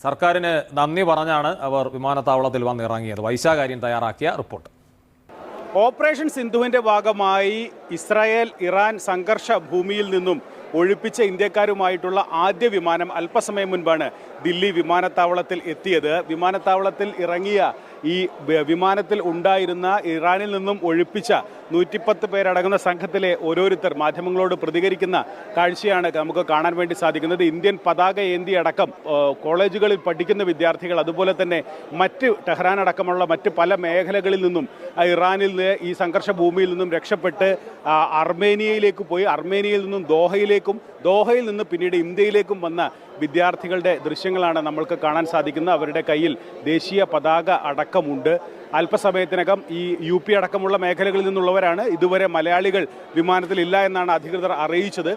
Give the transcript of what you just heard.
സർക്കാരിന് നന്ദി പറഞ്ഞാണ് അവർ വിമാനത്താവളത്തിൽ വന്നിറങ്ങിയത്. വൈശാഖാര്യൻ തയ്യാറാക്കിയ റിപ്പോർട്ട്. ഓപ്പറേഷൻ സിന്ധുവിന്റെ ഭാഗമായി ഇസ്രായേൽ ഇറാൻ സംഘർഷ ഭൂമിയിൽ നിന്നും ഒഴിപ്പിച്ച ഇന്ത്യക്കാരുമായിട്ടുള്ള ആദ്യ വിമാനം അല്പസമയം മുൻപാണ് ദില്ലി വിമാനത്താവളത്തിൽ എത്തിയത്. വിമാനത്താവളത്തിൽ ഇറങ്ങിയ ഈ വിമാനത്തിൽ ഉണ്ടായിരുന്ന ഇറാനിൽ നിന്നും ഒഴിപ്പിച്ച 110 പേരടങ്ങുന്ന സംഘത്തിലെ ഓരോരുത്തർ മാധ്യമങ്ങളോട് പ്രതികരിക്കുന്ന കാഴ്ചയാണ് നമുക്ക് കാണാൻ വേണ്ടി സാധിക്കുന്നത്. ഇന്ത്യൻ പതാക ഏന്തി അടക്കം കോളേജുകളിൽ പഠിക്കുന്ന വിദ്യാർത്ഥികൾ, അതുപോലെ തന്നെ ടെഹ്റാൻ അടക്കമുള്ള മറ്റ് പല മേഖലകളിൽ നിന്നും ഇറാനിൽ നിന്ന് ഈ സംഘർഷ ഭൂമിയിൽ നിന്നും രക്ഷപ്പെട്ട് അർമേനിയയിലേക്ക് പോയി, അർമേനിയയിൽ നിന്നും ദോഹയിൽ നിന്ന് പിന്നീട് ഇന്ത്യയിലേക്കും വന്ന വിദ്യാർത്ഥികളുടെ ദൃശ്യങ്ങളാണ് നമ്മൾക്ക് കാണാൻ സാധിക്കുന്നത്. അവരുടെ കയ്യിൽ ദേശീയ പതാക അടക്കമുണ്ട്. അല്പസമയത്തിനകം ഈ UP അടക്കമുള്ള മേഖലകളിൽ നിന്നുള്ളവരാണ്. ഇതുവരെ മലയാളികൾ വിമാനത്തിൽ ഇല്ല എന്നാണ് അധികൃതർ അറിയിച്ചത്.